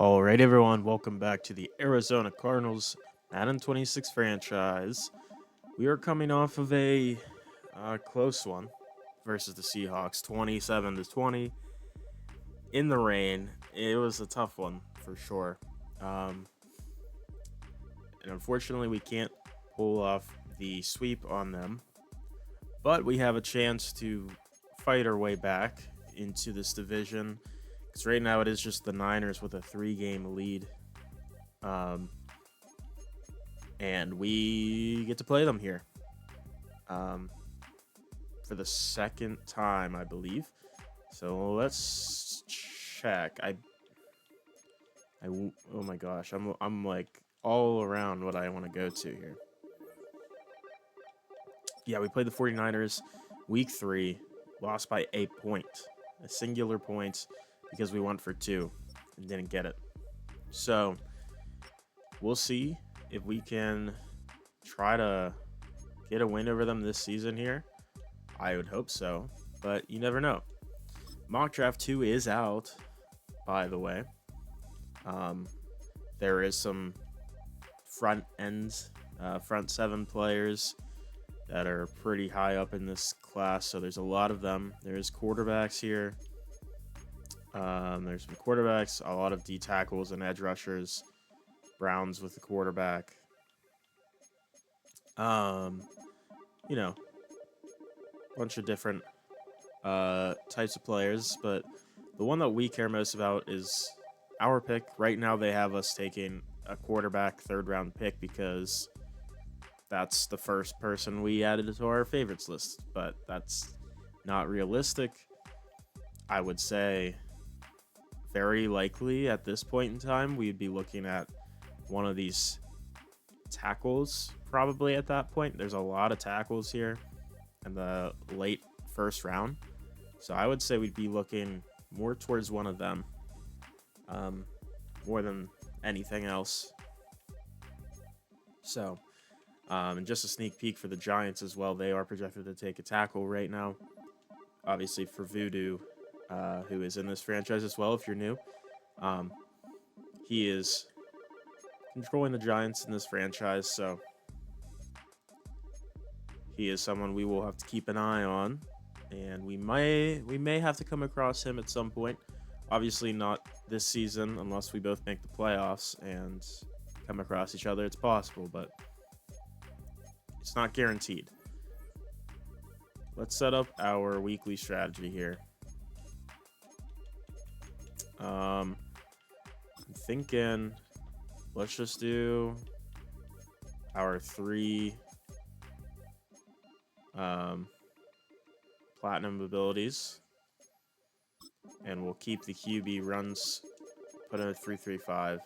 All right, everyone, welcome back to the Arizona Cardinals Madden 26 franchise. We are coming off of a close one versus the Seahawks, 27 to 20 in the rain. It was a tough one for sure, um, and unfortunately, we can't pull off the sweep on them. But we have a chance to fight our way back into this division because right now it is just the Niners with a three-game lead. Um, and we get to play them here um, for the second time, I believe. So let's check. Oh my gosh, I'm like all around what I want to go to here. Yeah, we played the 49ers week 3, lost by a singular point, because we went for 2 and didn't get it. So we'll see if we can try to get a win over them this season here. I would hope so, but you never know. Mock Draft 2 is out, by the way. Um, there is some front front 7 players that are pretty high up in this class, so there's a lot of them. There's quarterbacks here. There's some quarterbacks, a lot of D tackles and edge rushers. Browns with the quarterback. Um, you know, bunch of different types of players, but the one that we care most about is our pick. Right now, they have us taking a quarterback 3rd-round pick because that's the first person we added to our favorites list, but that's not realistic. I would say very likely at this point in time, we'd be looking at one of these tackles probably at that point. There's a lot of tackles here in the late 1st round. So I would say we'd be looking more towards one of them more than anything else. So, and just a sneak peek for the Giants as well. They are projected to take a tackle right now. Obviously for Voodoo, who is in this franchise as well, if you're new. He is controlling the Giants in this franchise, so he is someone we will have to keep an eye on, and we may have to come across him at some point. Obviously not this season unless we both make the playoffs and come across each other. It's possible, but it's not guaranteed. Let's set up our weekly strategy here. I'm thinking let's just do our 3 platinum abilities, and we'll keep the QB runs, put in a 3-3-5.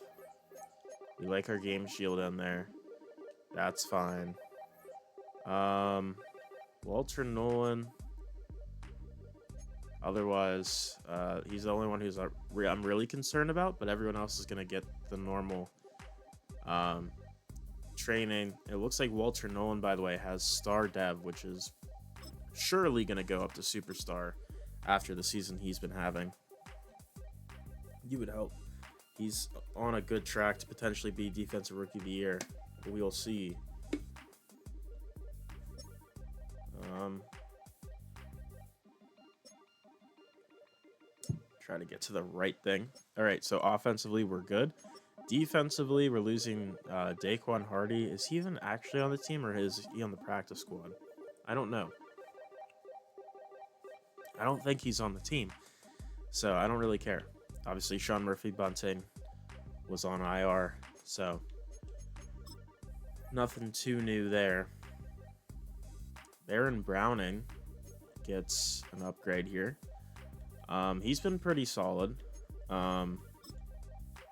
We like our game shield in there. That's fine. Walter Nolan. Otherwise, he's the only one who's I'm really concerned about, but everyone else is going to get the normal training. It looks like Walter Nolan, by the way, has Star Dev, which is surely going to go up to Superstar after the season he's been having. You would hope. He's on a good track to potentially be Defensive Rookie of the Year. We'll see. Try to get to the right thing. All right, so offensively, we're good. Defensively, we're losing Daquan Hardy. Is he even actually on the team, or is he on the practice squad? I don't know. I don't think he's on the team, so I don't really care. Obviously, Sean Murphy-Bunting was on IR, so nothing too new there. Baron Browning gets an upgrade here. He's been pretty solid. Go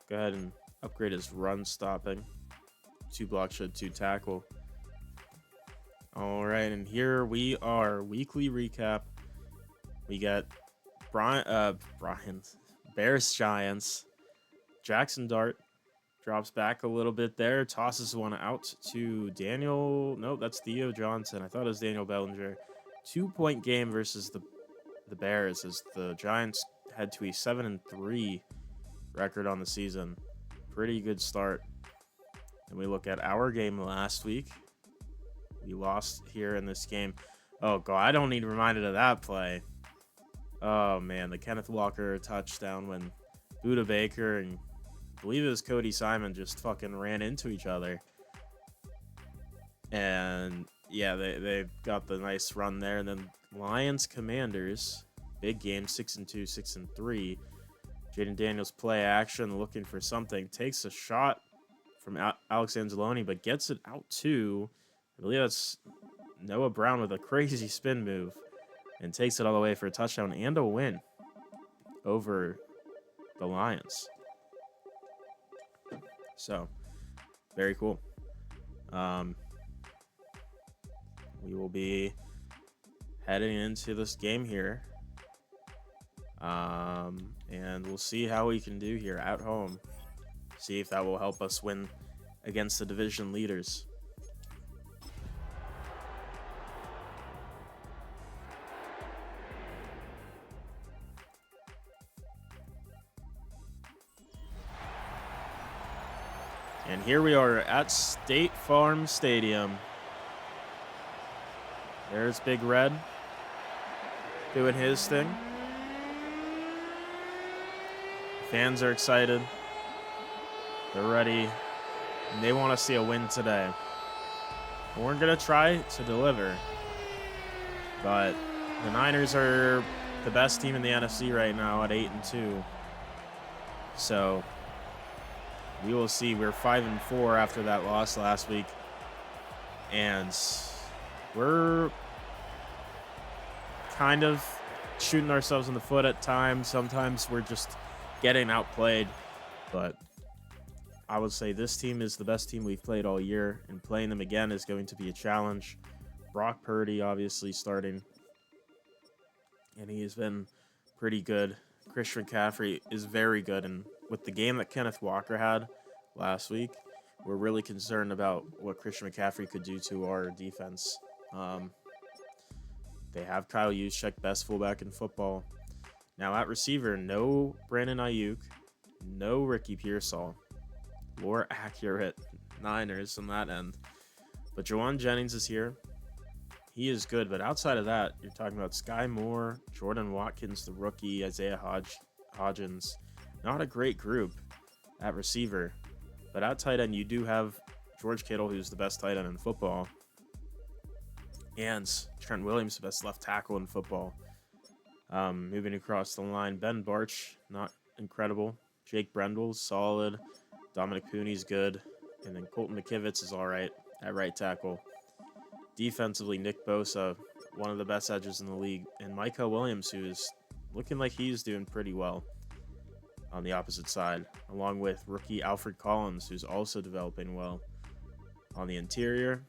ahead and upgrade his run stopping. 2 block shed, 2 tackle. All right, and here we are. Weekly recap. We got Bears Giants. Jackson Dart drops back a little bit there. Tosses one out to Daniel. Nope, that's Theo Johnson. I thought it was Daniel Bellinger. 2-point game versus the Bears as the Giants head to a 7-3 record on the season. Pretty good start. And we look at our game last week. We lost here in this game. Oh, God, I don't need reminded of that play. Oh, man, the Kenneth Walker touchdown when Buda Baker and I believe it was Cody Simon just fucking ran into each other. And, yeah, they got the nice run there. And then Lions Commanders, big game, 6-2, 6-3. Jaden Daniels play action, looking for something. Takes a shot from Alex Anzalone, but gets it out to, I believe that's Noah Brown with a crazy spin move. And takes it all the way for a touchdown and a win over the Lions. So, very cool. We will be heading into this game here. And we'll see how we can do here at home. See if that will help us win against the division leaders. And here we are at State Farm Stadium. There's Big Red doing his thing. Fans are excited. They're ready. And they want to see a win today. We're going to try to deliver. But the Niners are the best team in the NFC right now at 8-2. So we will see. We're 5-4 after that loss last week. And we're kind of shooting ourselves in the foot at times. Sometimes we're just getting outplayed. But I would say this team is the best team we've played all year. And playing them again is going to be a challenge. Brock Purdy obviously starting. And he has been pretty good. Christian McCaffrey is very good. And with the game that Kenneth Walker had last week, we're really concerned about what Christian McCaffrey could do to our defense. They have Kyle Juszczyk, best fullback in football. Now at receiver, no Brandon Ayuk, no Ricky Pearsall. More accurate Niners on that end. But Jawan Jennings is here. He is good, but outside of that, you're talking about Sky Moore, Jordan Watkins, the rookie, Isaiah Hodgins. Not a great group at receiver. But at tight end, you do have George Kittle, who's the best tight end in football. And Trent Williams, the best left tackle in football. Moving across the line, Ben Barch, not incredible. Jake Brendel, solid. Dominic Pooney's good. And then Colton McKivitz is all right at right tackle. Defensively, Nick Bosa, one of the best edges in the league. And Micah Williams, who is looking like he's doing pretty well on the opposite side. Along with rookie Alfred Collins, who's also developing well. On the interior,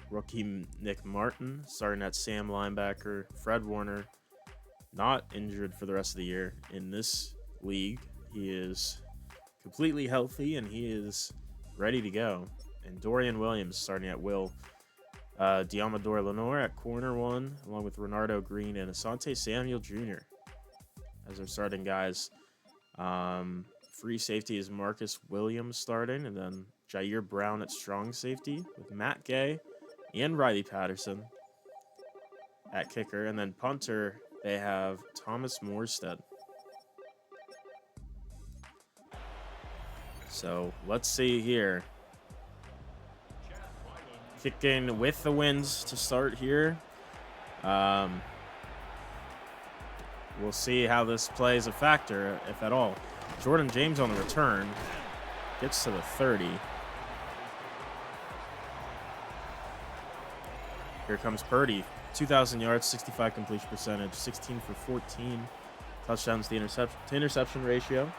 rookie Nick Martin, starting at Sam linebacker. Fred Warner, not injured for the rest of the year. In this league, he is completely healthy and he is ready to go. And Dorian Williams starting at will. Diamador Lenore at corner one, along with Renardo Green and Asante Samuel Jr. as our starting guys. Free safety is Marcus Williams starting, and then Jair Brown at strong safety with Matt Gay and Riley Patterson at kicker. And then punter, they have Thomas Morstead. So let's see here. Kicking with the winds to start here. We'll see how this plays a factor, if at all. Jordan James on the return. Gets to the 30. Here comes Purdy. 2,000 yards, 65 completion percentage, 16 for 14. Touchdowns to interception ratio.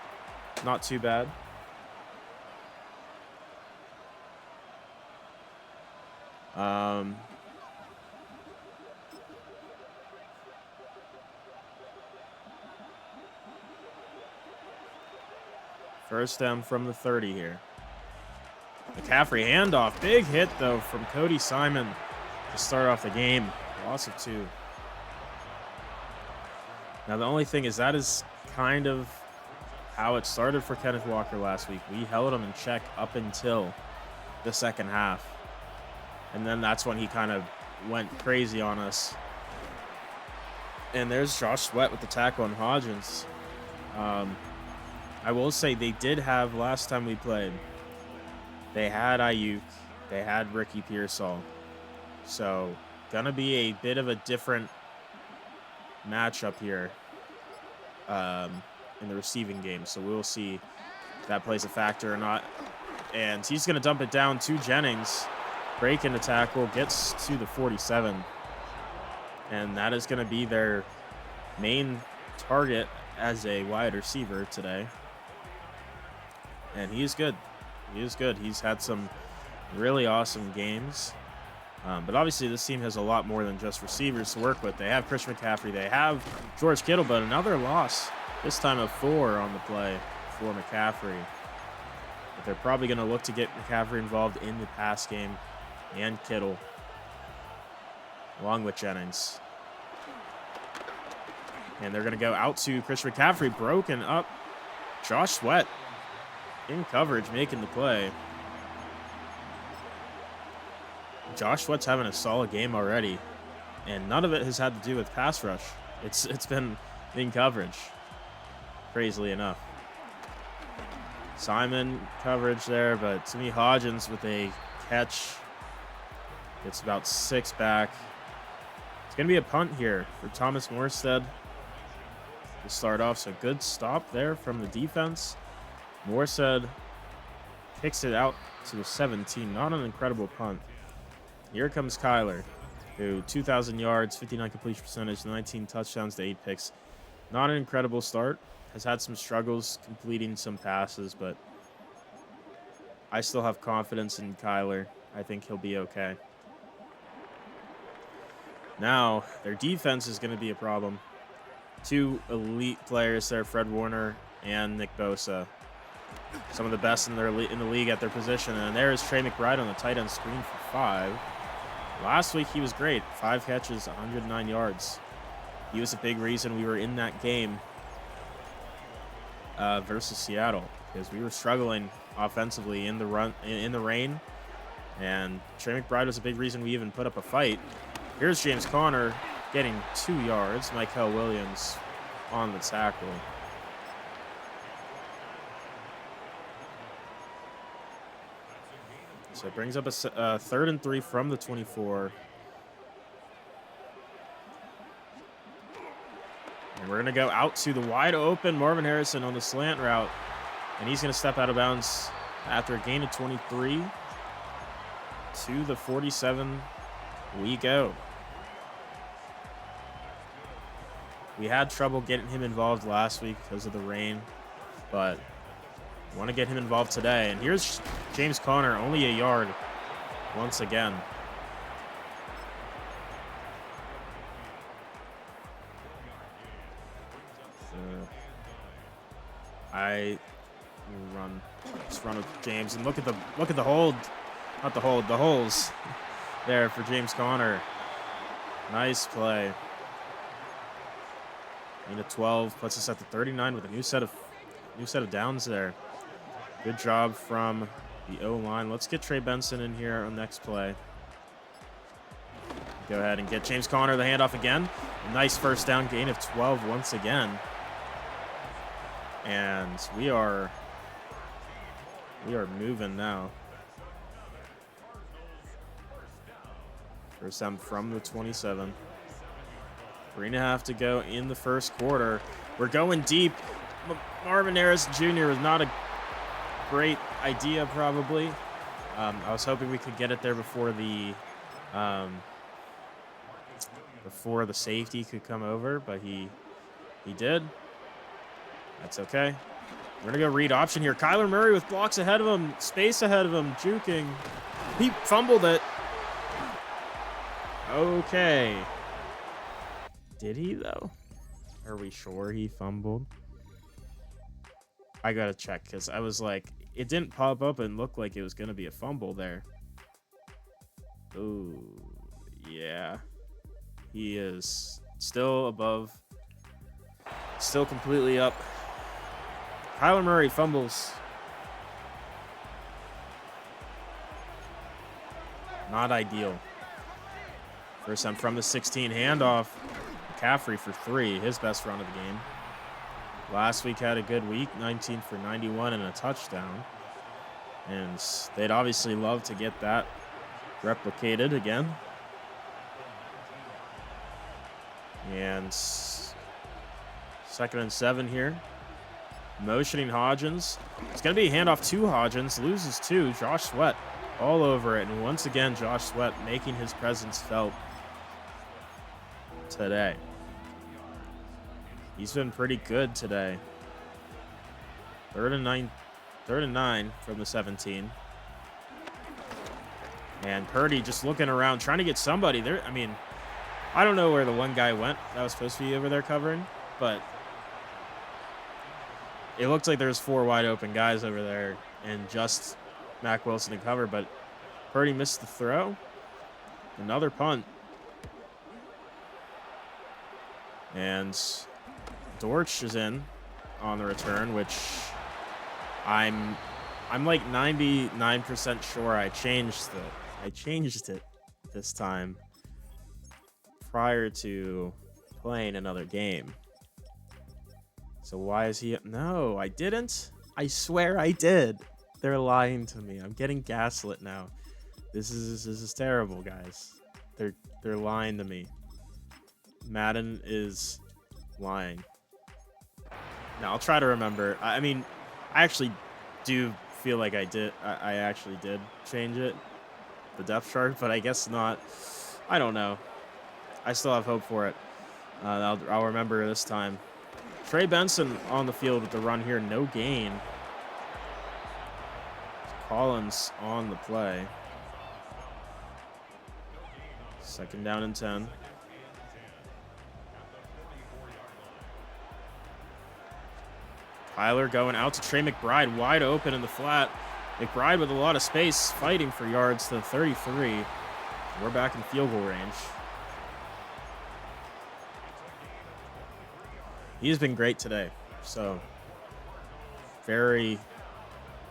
Not too bad. First down from the 30 here. McCaffrey handoff. Big hit, though, from Cody Simon to start off the game. Loss of 2. Now, the only thing is that is kind of how it started for Kenneth Walker last week. We held him in check up until the second half. And then that's when he kind of went crazy on us. And there's Josh Sweat with the tackle on Hodgins. I will say they did have, last time we played, they had Ayuk, they had Ricky Pearsall. So, gonna be a bit of a different matchup here in the receiving game. So we'll see if that plays a factor or not. And he's gonna dump it down to Jennings. Breaking the tackle, gets to the 47. And that is gonna be their main target as a wide receiver today. And he is good. He is good. He's had some really awesome games. But obviously this team has a lot more than just receivers to work with. They have Chris McCaffrey. They have George Kittle, but another loss, this time of 4 on the play for McCaffrey. But they're probably going to look to get McCaffrey involved in the pass game and Kittle, along with Jennings. And they're going to go out to Chris McCaffrey, broken up. Josh Sweat in coverage, making the play. Josh Sweat's having a solid game already, and none of it has had to do with pass rush. It's been in coverage, crazily enough. Simon coverage there, but to me, Hodgins with a catch. It's about 6 back. It's going to be a punt here for Thomas Morstead to start off. So good stop there from the defense. Morstead kicks it out to the 17. Not an incredible punt. Here comes Kyler, who 2,000 yards, 59 completion percentage, 19 touchdowns to 8 picks. Not an incredible start. Has had some struggles completing some passes, but I still have confidence in Kyler. I think he'll be okay. Now, their defense is going to be a problem. 2 elite players there, Fred Warner and Nick Bosa. Some of the best in the league at their position. And there is Trey McBride on the tight end screen for 5. Last week, he was great. 5 catches, 109 yards. He was a big reason we were in that game versus Seattle, because we were struggling offensively in the rain. And Trey McBride was a big reason we even put up a fight. Here's James Conner getting 2 yards. Michael Williams on the tackle. So it brings up a 3rd and 3 from the 24. And we're going to go out to the wide open Marvin Harrison on the slant route. And he's going to step out of bounds after a gain of 23. To the 47 we go. We had trouble getting him involved last week because of the rain, but want to get him involved today. And here's James Conner, only a yard once again. Just run with James, and look at the hold, not the hold, the holes there for James Conner. Nice play. Into 12 puts us at the 39 with a new set of downs there. Good job from the O-line. Let's get Trey Benson in here on next play. Go ahead and get James Conner the handoff again. A nice first down, gain of 12 once again. And we are moving now. First down from the 27. 3.5 to go in the first quarter. We're going deep. Marvin Harrison Jr. was not a great idea, probably. I was hoping we could get it there before the safety could come over, but he did. That's okay. We're gonna go read option here. Kyler Murray with blocks ahead of him, space ahead of him, juking. He fumbled it. Okay. Did he though? Are we sure he fumbled? I gotta check, because I was like, it didn't pop up and look like it was gonna be a fumble there. Ooh, yeah. He is still above, still completely up. Kyler Murray fumbles. Not ideal. First time from the 16, handoff. McCaffrey for 3, his best run of the game. Last week had a good week, 19 for 91 and a touchdown. And they'd obviously love to get that replicated again. And 2nd and 7 here. Motioning Hodgins. It's going to be a handoff to Hodgins. Loses 2. Josh Sweat all over it. And once again, Josh Sweat making his presence felt today. He's been pretty good today. 3rd and 9 from the 17. And Purdy just looking around, trying to get somebody there. I mean, I don't know where the one guy went that was supposed to be over there covering, but it looked like there was 4 wide open guys over there and just Mack Wilson to cover, but Purdy missed the throw. Another punt. And Dortch is in on the return, which I'm like 99% sure I changed it this time prior to playing another game. So why is he? No, I didn't. I swear I did. They're lying to me. I'm getting gaslit now. This is terrible, guys. They're lying to me. Madden is lying. Now I'll try to remember. I mean, I actually do feel like I did. I actually did change it, the depth chart, but I guess not. I don't know. I still have hope for it. I'll remember this time. Trey Benson on the field with the run here. No gain. Collins on the play. 2nd down and 10. Kyler going out to Trey McBride, wide open in the flat. McBride with a lot of space, fighting for yards to the 33. We're back in field goal range. He's been great today, so very,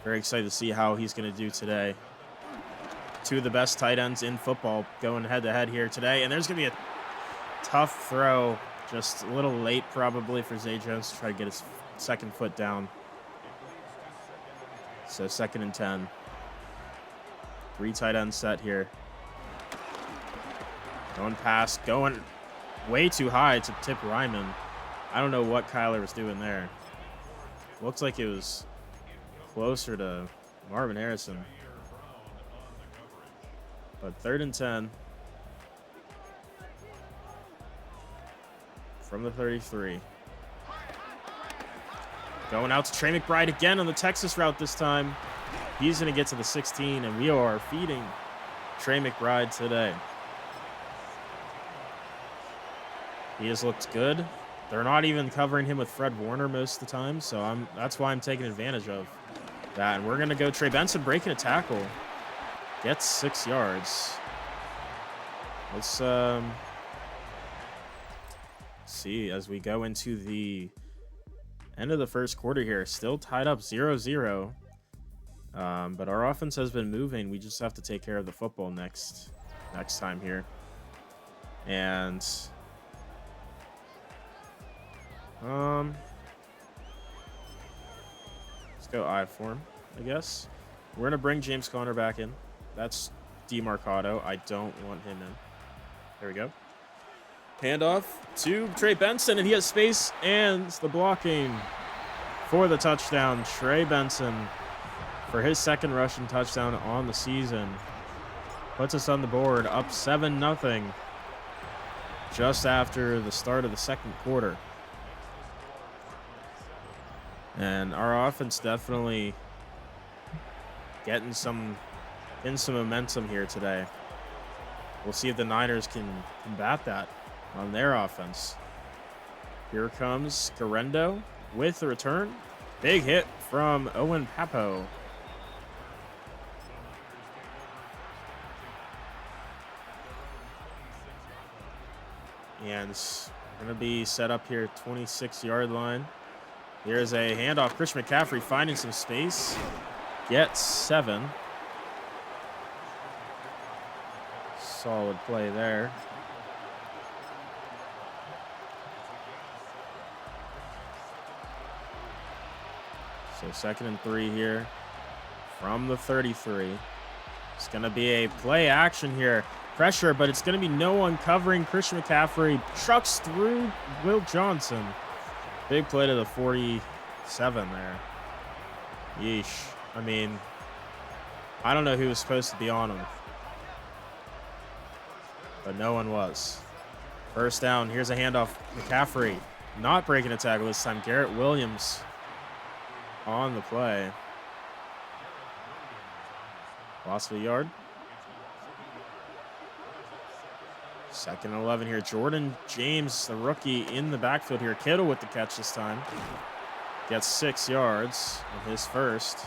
very excited to see how he's going to do today. 2 of the best tight ends in football going head-to-head here today, and there's going to be a tough throw, just a little late probably for Zay Jones to try to get his 2nd foot down. So 2nd and 10. 3 tight ends set here. Going past, going way too high to tip Ryman. I don't know what Kyler was doing there. Looks like it was closer to Marvin Harrison. But 3rd and 10. From the 33. Going out to Trey McBride again on the Texas route this time. He's going to get to the 16, and we are feeding Trey McBride today. He has looked good. They're not even covering him with Fred Warner most of the time, so that's why I'm taking advantage of that. And we're going to go Trey Benson breaking a tackle. Gets 6 yards. Let's see as we go into the end of the first quarter here. Still tied up 0-0. But our offense has been moving. We just have to take care of the football next time here. And let's go I form, I guess. We're going to bring James Conner back in. That's DeMarcado. I don't want him in. There we go. Handoff to Trey Benson, and he has space and the blocking for the touchdown. Trey Benson for his 2nd rushing touchdown on the season. Puts us on the board, up 7-0 just after the start of the 2nd quarter. And our offense definitely getting some momentum here today. We'll see if the Niners can combat that on their offense. Here comes Garendo with the return. Big hit from Owen Papo. And it's going to be set up here, 26-yard line. Here's a handoff. Christian McCaffrey finding some space. Gets 7. Solid play there. So 2nd and 3 here from the 33. It's going to be a play action here. Pressure, but it's going to be no one covering. Christian McCaffrey trucks through Will Johnson. Big play to the 47 there. Yeesh. I mean, I don't know who was supposed to be on him, but no one was. First down. Here's a handoff. McCaffrey not breaking a tackle this time. Garrett Williams on the play. Loss of a yard. 2nd and 11 here. Jordan James, the rookie, in the backfield here. Kittle with the catch this time. Gets 6 yards in his first.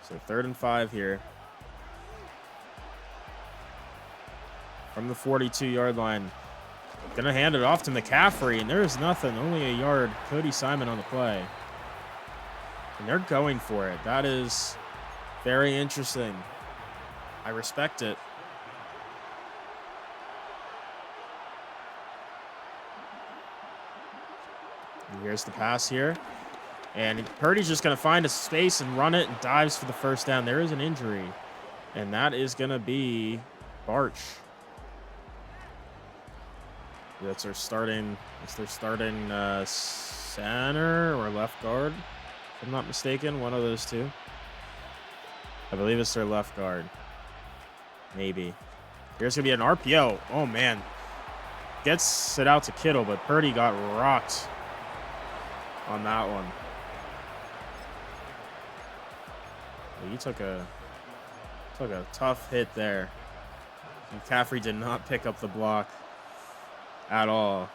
So 3rd and 5 here. From the 42-yard line. Gonna hand it off to McCaffrey, and there's nothing. Only a yard. Cody Simon on the play. And they're going for it. That is very interesting. I respect it. And here's the pass here. And Purdy's just going to find a space and run it and dives for the first down. There is an injury. And that is going to be Barch. That's their starting center or left guard, if I'm not mistaken. One of those two. I believe it's their left guard. Maybe. Here's going to be an RPO. Oh, man. Gets it out to Kittle, but Purdy got rocked on that one. He took a tough hit there. McCaffrey did not pick up the block at all.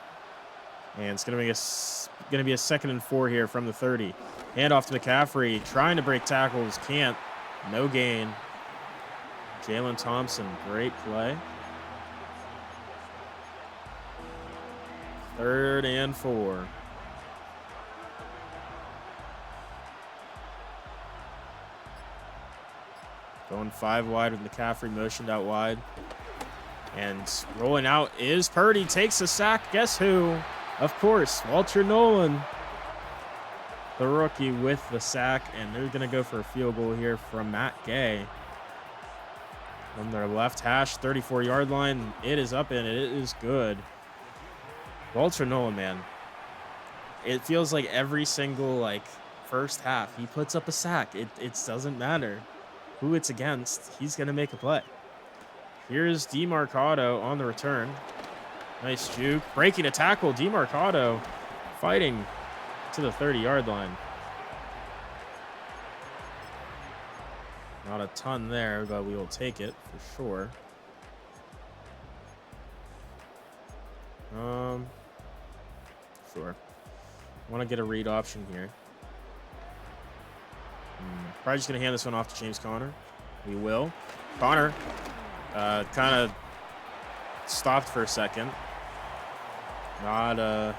And it's going to be a 2nd and 4 here from the 30. Handoff to McCaffrey, trying to break tackles, can't. No gain. Jalen Thompson, great play. 3rd and 4. Going 5 wide with McCaffrey motioned out wide. And rolling out is Purdy. Takes a sack. Guess who? Of course, Walter Nolan. The rookie with the sack. And they're going to go for a field goal here from Matt Gay. From their left hash, 34-yard line. It is up and it is good. Walter Nolan, man. It feels like every single first half he puts up a sack. It doesn't matter who it's against, he's going to make a play. Here's DeMarcado on the return. Nice juke. Breaking a tackle. DeMarcado fighting to the 30-yard line. Not a ton there, but we will take it for sure. Sure. I want to get a read option here. Probably just going to hand this one off to James Conner. We will. Conner kind of stopped for a second. Not a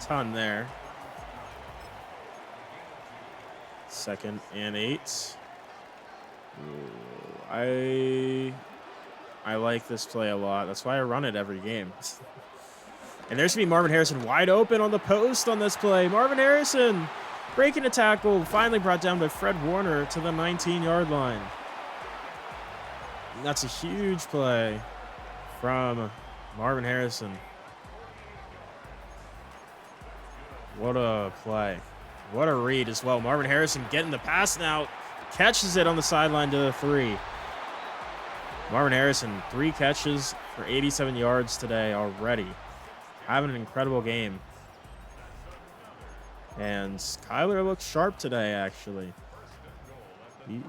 ton there. 2nd and 8. Ooh, I like this play a lot. That's why I run it every game. And there's going to be Marvin Harrison wide open on the post on this play. Marvin Harrison breaking a tackle, finally brought down by Fred Warner to the 19-yard line. And that's a huge play from Marvin Harrison. What a play. What a read as well. Marvin Harrison getting the pass now. Catches it on the sideline to the 3. Marvin Harrison, 3 catches for 87 yards today already. Having an incredible game. And Kyler looks sharp today, actually.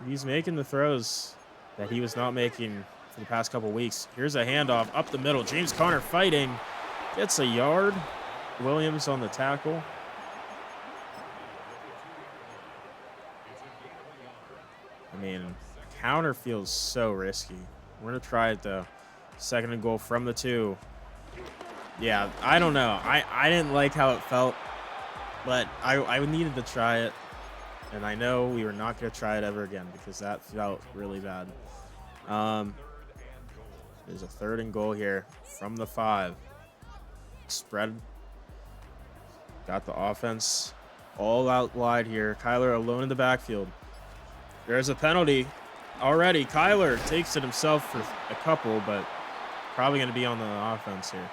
He's making the throws that he was not making for the past couple weeks. Here's a handoff up the middle. James Conner fighting. Gets a yard. Williams on the tackle. mean, counter feels so risky. We're going to try it, though. Second and goal from the 2. Yeah, I don't know. I didn't like how it felt, but I needed to try it. And I know we were not going to try it ever again because that felt really bad. There's a third and goal here from the 5. Spread. Got the offense all out wide here. Kyler alone in the backfield. There's a penalty already. Kyler takes it himself for a couple, but probably going to be on the offense here.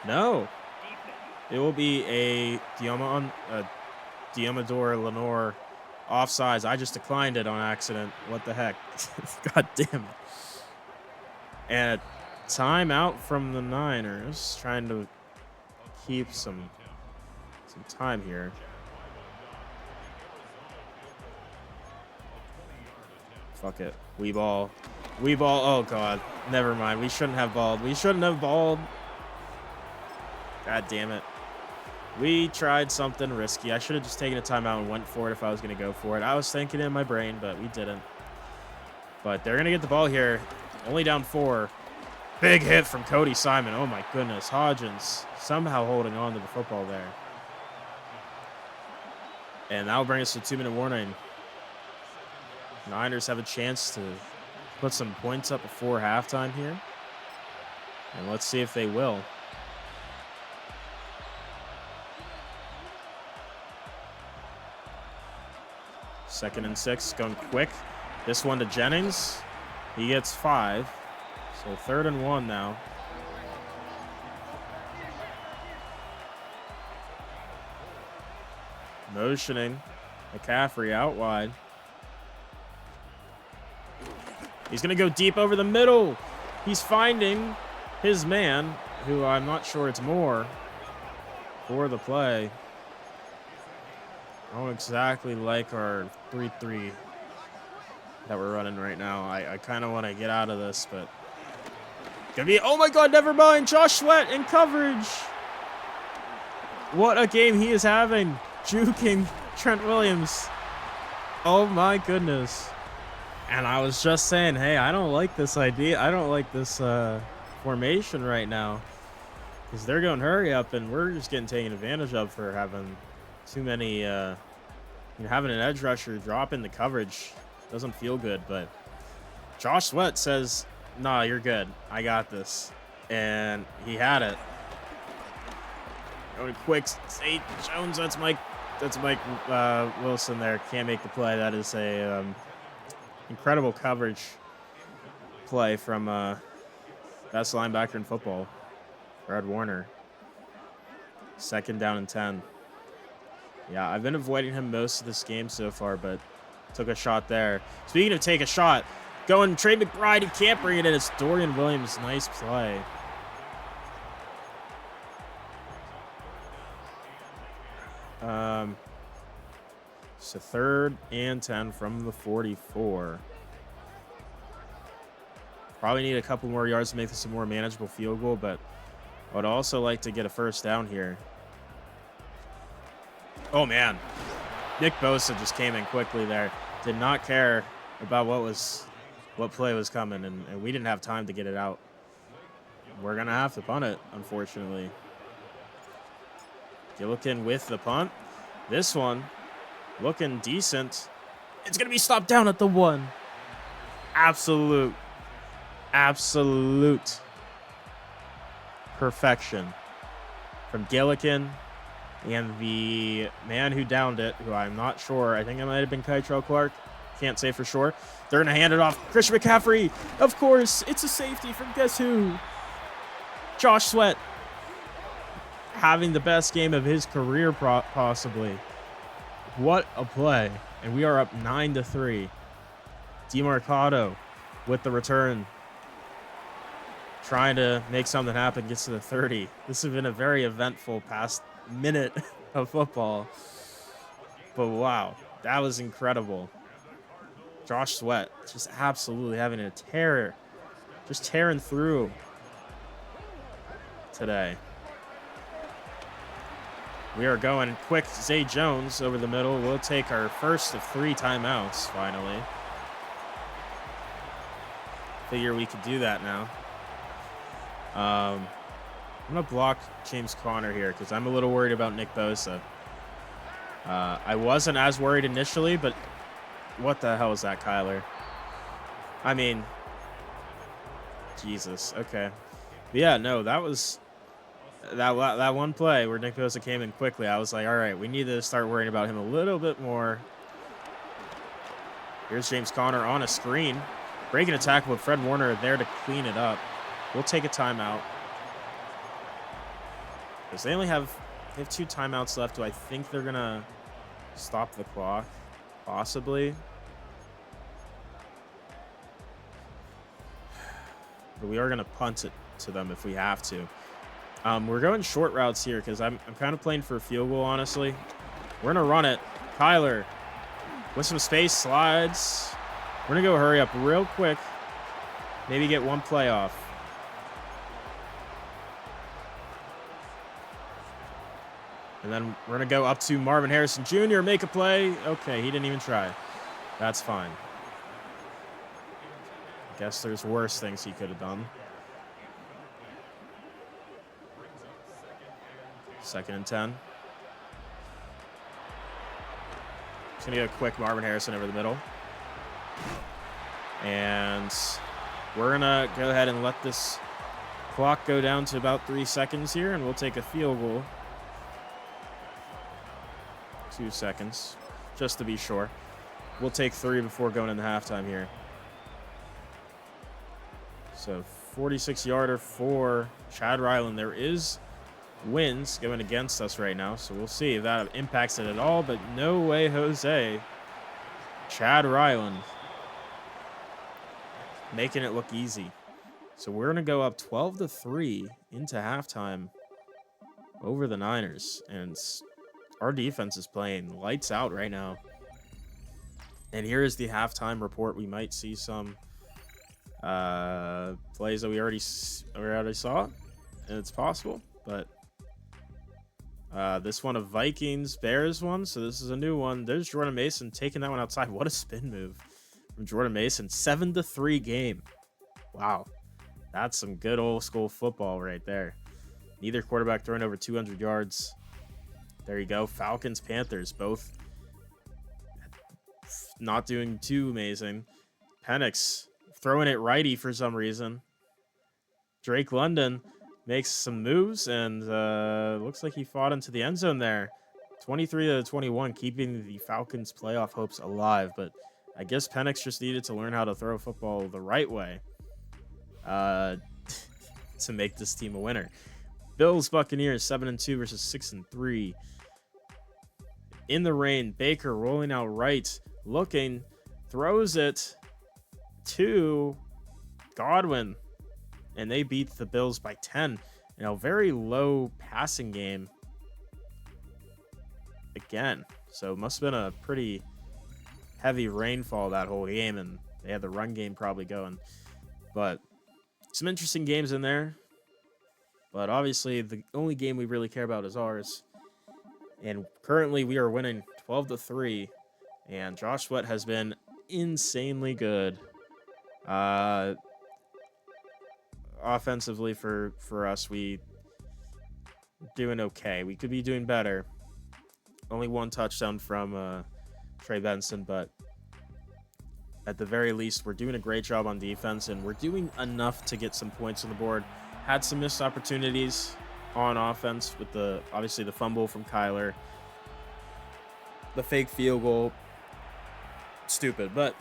No. It will be a Diamador Lenore offsides. I just declined it on accident. What the heck? God damn it. And a timeout from the Niners, trying to keep some time here. Fuck it. We ball. Oh, God. Never mind. We shouldn't have balled. God damn it. We tried something risky. I should have just taken a timeout and went for it if I was going to go for it. I was thinking in my brain, but we didn't. But they're going to get the ball here. Only down 4. Big hit from Cody Simon. Oh, my goodness. Hodgins somehow holding on to the football there. And that'll bring us to a 2-minute warning. Niners have a chance to put some points up before halftime here. And let's see if they will. Second and 6, going quick. This one to Jennings. He gets 5. So 3rd and 1 now. Motioning. McCaffrey out wide. He's going to go deep over the middle. He's finding his man, who I'm not sure it's more, for the play. I don't exactly like our 3-3 that we're running right now. I kind of want to get out of this, but gonna be, oh my God, never mind. Josh Sweat in coverage. What a game he is having. Juking Trent Williams. Oh my goodness. And I was just saying, hey, I don't like this idea. I don't like this formation right now because they're going hurry up and we're just getting taken advantage of for having too many, having an edge rusher drop in the coverage doesn't feel good, but Josh Sweat says, nah, you're good. I got this. And he had it. Going quick, Zay Jones, that's Mike Wilson there. Can't make the play. That is a incredible coverage play from best linebacker in football, Fred Warner. 2nd down and 10. Yeah, I've been avoiding him most of this game so far, but took a shot there. Speaking of take a shot, going Trey McBride, he can't bring it in. It's Dorian Williams. Nice play. So 3rd and 10 from the 44. Probably need a couple more yards to make this a more manageable field goal, but I would also like to get a 1st down here. Oh, man. Nick Bosa just came in quickly there. Did not care about what play was coming, and we didn't have time to get it out. We're going to have to punt it, unfortunately. Gillikin with the punt. This one looking decent. It's going to be stopped down at the 1. Absolute perfection from Gillikin. And the man who downed it, who I'm not sure, I think it might have been Kytrell Clark. Can't say for sure. They're going to hand it off. Christian McCaffrey. Of course, it's a safety from guess who? Josh Sweat. Having the best game of his career, possibly. What a play. And we are up 9-3. DeMarcado with the return. Trying to make something happen. Gets to the 30. This has been a very eventful past minute of football. But wow, that was incredible. Josh Sweat just absolutely having a terror. Just tearing through today. We are going quick. Zay Jones over the middle. We'll take our first of 3 timeouts finally. figure we could do that now. I'm going to block James Conner here because I'm a little worried about Nick Bosa. I wasn't as worried initially, but what the hell is that, Kyler? I mean, Jesus. Okay. But yeah, no, that was that one play where Nick Bosa came in quickly. I was like, all right, we need to start worrying about him a little bit more. Here's James Conner on a screen. Breaking a tackle with Fred Warner there to clean it up. We'll take a timeout. Because they have 2 timeouts left. Do I think they're going to stop the clock? Possibly. But we are going to punt it to them if we have to. We're going short routes here because I'm kind of playing for a field goal, honestly. We're going to run it. Kyler with some space, slides. We're going to go hurry up real quick. Maybe get one play off. And then we're going to go up to Marvin Harrison Jr., make a play. Okay, he didn't even try. That's fine. I guess there's worse things he could have done. 2nd and 10. Just going to get a quick Marvin Harrison over the middle. And we're going to go ahead and let this clock go down to about 3 seconds here, and we'll take a field goal. 2 seconds, just to be sure. We'll take 3 before going into halftime here. So 46-yarder for Chad Ryland. There is winds going against us right now, so we'll see if that impacts it at all, but no way, Jose. Chad Ryland making it look easy. So we're going to go up 12-3 into halftime over the Niners, and our defense is playing lights out right now. And here is the halftime report. We might see some plays that we already saw, and it's possible, but this one, a Vikings Bears one, so this is a new one. There's Jordan Mason taking that one outside. What a spin move from Jordan Mason. 7-3 game. Wow, that's some good old school football right there. Neither quarterback throwing over 200 yards. There you go. Falcons, Panthers, both not doing too amazing. Penix throwing it righty for some reason. Drake London makes some moves and looks like he fought into the end zone there. 23-21, keeping the Falcons' playoff hopes alive. But I guess Penix just needed to learn how to throw football the right way to make this team a winner. Bills, Buccaneers, 7-2 versus 6-3. In the rain, Baker rolling out right, looking, throws it to Godwin, and they beat the Bills by 10. You know, very low passing game again. So it must have been a pretty heavy rainfall that whole game, and they had the run game probably going. But some interesting games in there. But obviously, the only game we really care about is ours. And currently, we are winning 12-3. And Josh Sweat has been insanely good. Offensively for us, we doing okay. We could be doing better. Only 1 touchdown from Trey Benson, but at the very least, we're doing a great job on defense, and we're doing enough to get some points on the board. Had some missed opportunities on offense with obviously the fumble from Kyler, the fake field goal. Stupid, but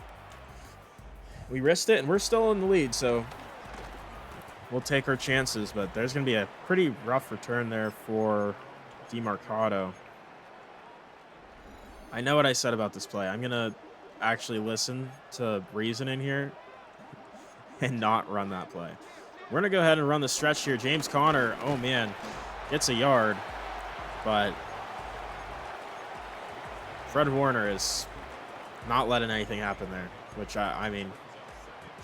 we risked it, and we're still in the lead, so we'll take our chances. But there's going to be a pretty rough return there for DeMarcado. I know what I said about this play. I'm going to actually listen to reason in here and not run that play. We're going to go ahead and run the stretch here. James Conner, oh man, gets a yard, but Fred Warner is not letting anything happen there, which I mean,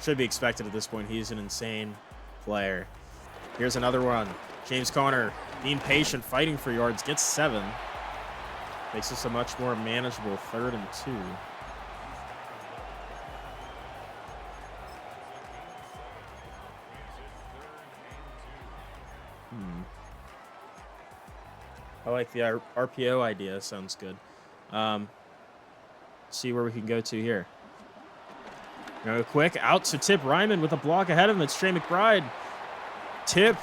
should be expected at this point. He's an insane player. Here's another one. James Conner being patient, fighting for yards, gets 7. Makes this a much more manageable 3rd and 2. I like the RPO idea. Sounds good. See where we can go to here. Go quick out to Tip Ryman with a block ahead of him. It's Trey McBride. Tip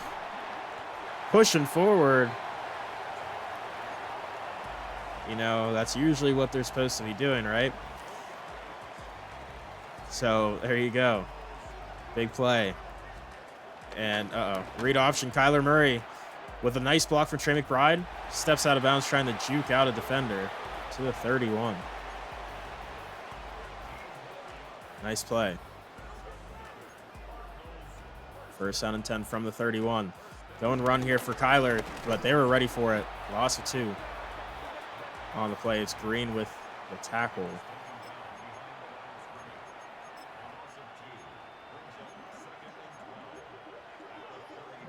pushing forward. You know, that's usually what they're supposed to be doing, right? So there you go. Big play. And read option. Kyler Murray with a nice block for Trey McBride. Steps out of bounds trying to juke out a defender to the 31. Nice play. First down and 10 from the 31. Go and run here for Kyler, but they were ready for it. Loss of 2 on the play. It's Green with the tackle.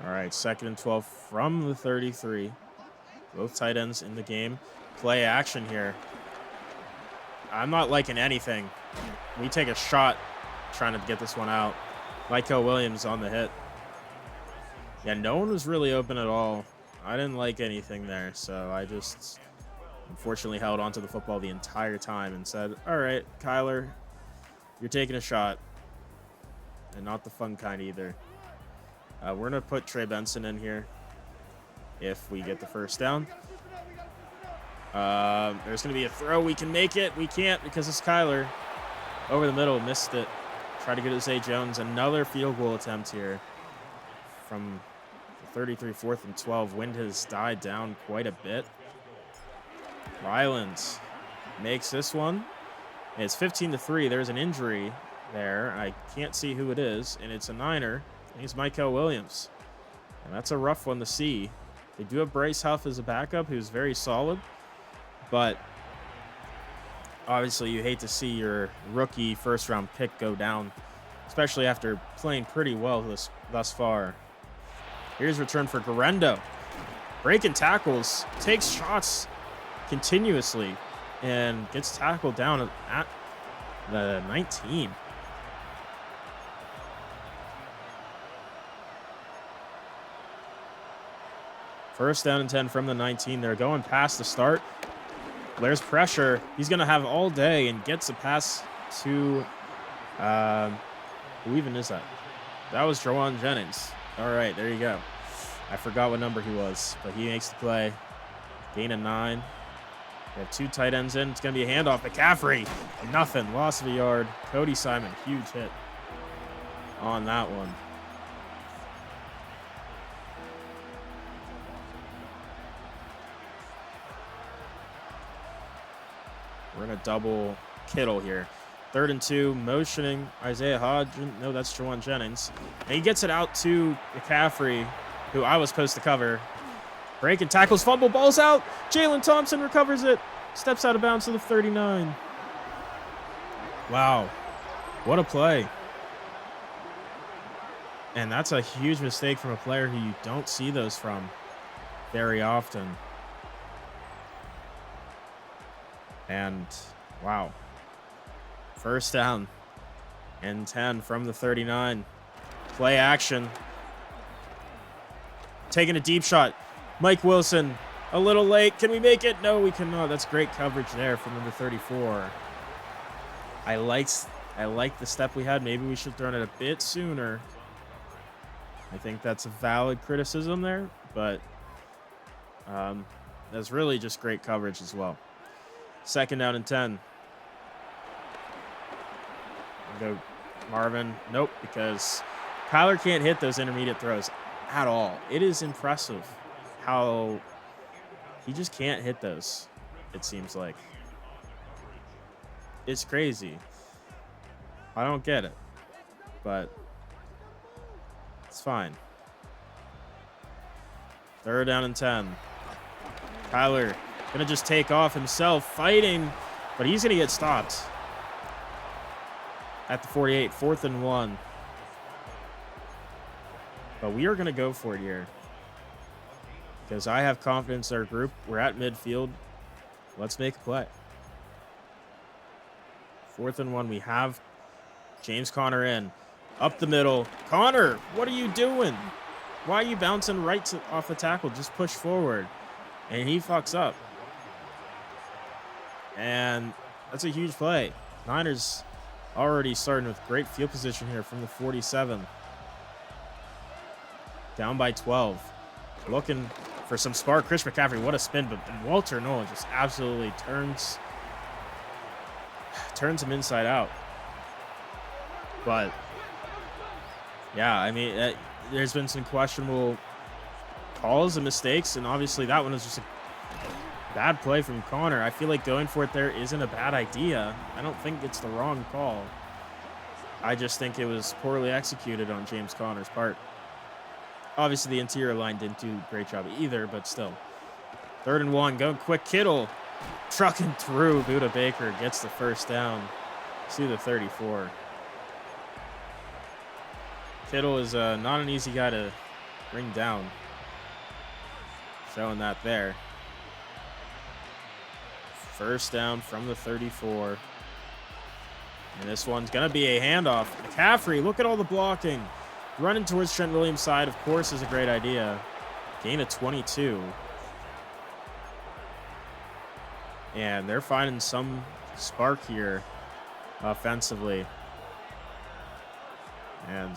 All right, 2nd and 12 from the 33. Both tight ends in the game. Play action here. I'm not liking anything. We take a shot trying to get this one out. Michael Williams on the hit. Yeah, no one was really open at all. I didn't like anything there, so I just unfortunately held onto the football the entire time and said, all right, Kyler, you're taking a shot. And not the fun kind either. We're going to put Trey Benson in here if we get the first down. There's going to be a throw. We can make it. We can't because it's Kyler. Over the middle, missed it. Try to get it to Zay Jones. Another field goal attempt here from the 33, 4th and 12. Wind has died down quite a bit. Rylands makes this one. It's 15-3. There's an injury there. I can't see who it is, and it's a Niner. I think it's Michael Williams. And that's a rough one to see. They do have Bryce Huff as a backup, who's very solid, but obviously you hate to see your rookie first-round pick go down, especially after playing pretty well thus far. Here's return for Garendo. Breaking tackles, takes shots continuously, and gets tackled down at the 19. First down and 10 from the 19. They're going past the start. There's pressure. He's going to have all day and gets a pass to, who even is that? That was Jawan Jennings. All right, there you go. I forgot what number he was, but he makes the play. Gain of 9. We have 2 tight ends in. It's going to be a handoff. McCaffrey, nothing. Loss of a yard. Cody Simon, huge hit on that one. We're going to double Kittle here. 3rd and 2, motioning Isaiah Hodgins. No, that's Jawan Jennings. And he gets it out to McCaffrey, who I was supposed to cover. Breaking tackles, fumble, ball's out. Jalen Thompson recovers it. Steps out of bounds to the 39. Wow. What a play. And that's a huge mistake from a player who you don't see those from very often. And, wow. First down and 10 from the 39. Play action. Taking a deep shot. Mike Wilson, a little late. Can we make it? No, we cannot. That's great coverage there from number 34. I like the step we had. Maybe we should throw it a bit sooner. I think that's a valid criticism there, but that's really just great coverage as well. 2nd down and 10. Go Marvin. Nope, because Kyler can't hit those intermediate throws at all. It is impressive how he just can't hit those, it seems like. It's crazy. I don't get it, but it's fine. 3rd down and 10. Kyler gonna just take off himself, fighting, but he's gonna get stopped at the 48. 4th and 1. But we are gonna go for it here because I have confidence in our group. We're at midfield. Let's make a play. 4th and 1. We have James Conner in. Up the middle. Conner, what are you doing? Why are you bouncing off the tackle? Just push forward. And he fucks up. And that's a huge play. Niners already starting with great field position here from the 47. Down by 12. Looking for some spark. Chris McCaffrey, what a spin. But Walter Nolan just absolutely turns him inside out. But, yeah, I mean, there's been some questionable calls and mistakes. And obviously that one was just a bad play from Connor. I feel like going for it there isn't a bad idea. I don't think it's the wrong call. I just think it was poorly executed on James Connor's part. Obviously, the interior line didn't do a great job either, but still. 3rd and 1, going quick. Kittle trucking through. Buda Baker gets the first down to the 34. Kittle is not an easy guy to bring down. Showing that there. First down from the 34. And this one's going to be a handoff. McCaffrey, look at all the blocking. Running towards Trent Williams' side, of course, is a great idea. Gain of 22. And they're finding some spark here offensively. And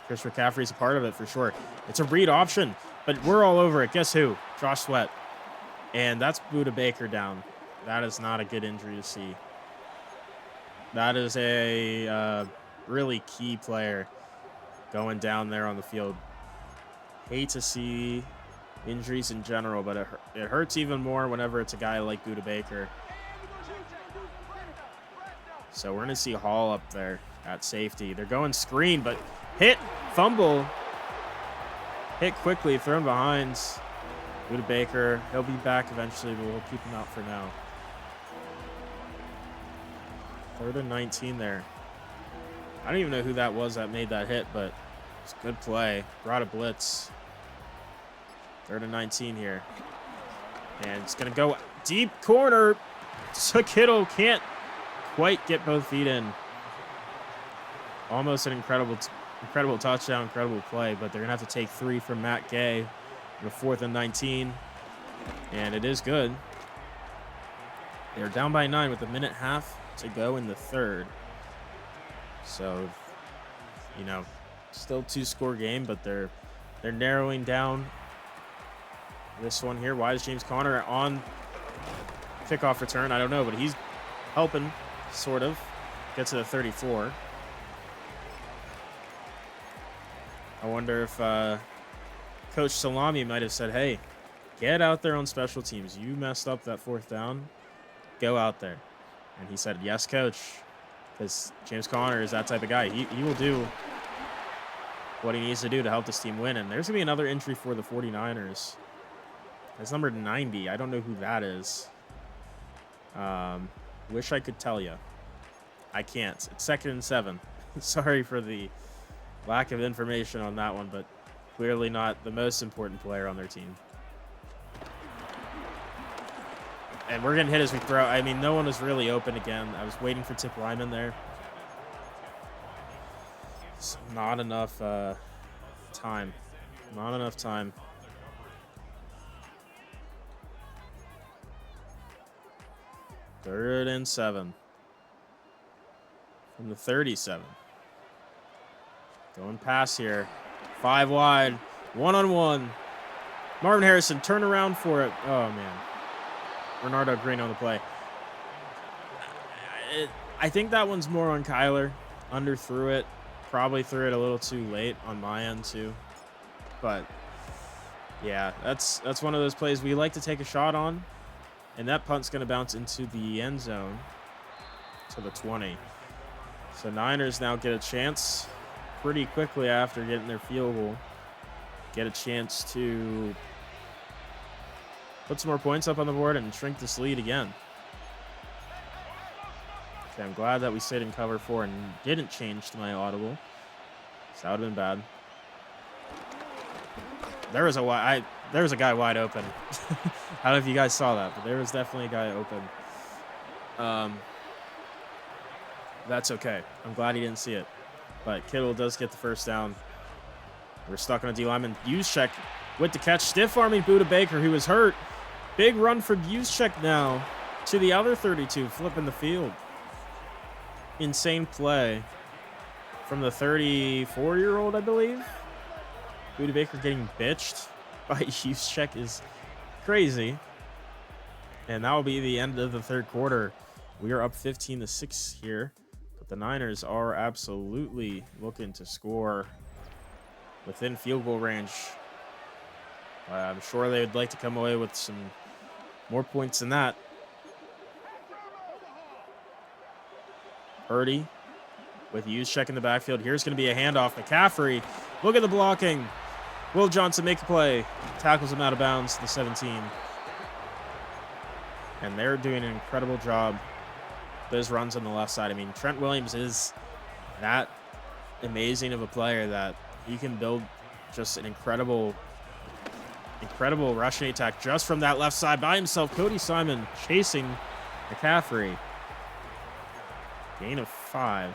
Chris McCaffrey's a part of it for sure. It's a read option, but we're all over it. Guess who? Josh Sweat. And that's Buda Baker down. That is not a good injury to see. That is a really key player going down there on the field. Hate to see injuries in general, but it hurts even more whenever it's a guy like Buda Baker. So we're going to see Hall up there at safety. They're going screen, but hit, fumble, hit quickly, thrown behind. Buda Baker, he'll be back eventually, but we'll keep him out for now. 3rd and 19 there. I don't even know who that was that made that hit, but it's a good play. Brought a blitz. 3rd and 19 here. And it's going to go deep corner. So Kittle can't quite get both feet in. Almost an incredible touchdown, incredible play, but they're going to have to take 3 from Matt Gay on the 4th and 19. And it is good. They're down by 9 with a minute half to go in the 3rd. So, you know, still 2-score game, but they're narrowing down this one here. Why is James Conner on kickoff return? I don't know, but he's helping, sort of. Get to the 34. I wonder if Coach Salami might have said, hey, get out there on special teams. You messed up that 4th down. Go out there. And he said, yes, coach. Because James Conner is that type of guy. He will do what he needs to do to help this team win. And there's going to be another entry for the 49ers. That's number 90. I don't know who that is. Wish I could tell you. I can't. It's 2nd and 7. Sorry for the lack of information on that one, but clearly not the most important player on their team. And we're getting hit as we throw. I mean, no one was really open again. I was waiting for Tip Lyman there. It's not enough time. Not enough time. Third and 7. From the 37. Going pass here. 5 wide. 1-on-1. Marvin Harrison, turn around for it. Oh, man. Bernardo Green on the play. I think that one's more on Kyler. Underthrew it. Probably threw it a little too late on my end, too. But, yeah, that's one of those plays we like to take a shot on. And that punt's going to bounce into the end zone to the 20. So Niners now get a chance pretty quickly after getting their field goal. Get a chance to put some more points up on the board and shrink this lead again. Okay, I'm glad that we stayed in cover 4 and didn't change to my audible. So that would have been bad. There was a guy wide open. I don't know if you guys saw that, but there was definitely a guy open. That's okay. I'm glad he didn't see it. But Kittle does get the first down. We're stuck on a D lineman. Juszczyk with the catch. Stiff arming Buda Baker, who was hurt. Big run for Juszczyk now to the other 32, flipping the field. Insane play from the 34-year-old, I believe. Buda Baker getting bitched by Juszczyk is crazy. And that will be the end of the third quarter. We are up 15-6 here. But the Niners are absolutely looking to score within field goal range. I'm sure they would like to come away with some more points than that. Purdy with Juszczyk in the backfield. Here's going to be a handoff. McCaffrey, look at the blocking. Will Johnson make a play. Tackles him out of bounds to the 17. And they're doing an incredible job. Those runs on the left side. I mean, Trent Williams is that amazing of a player that he can build just an incredible rushing attack just from that left side by himself. Cody Simon chasing McCaffrey. Gain of 5.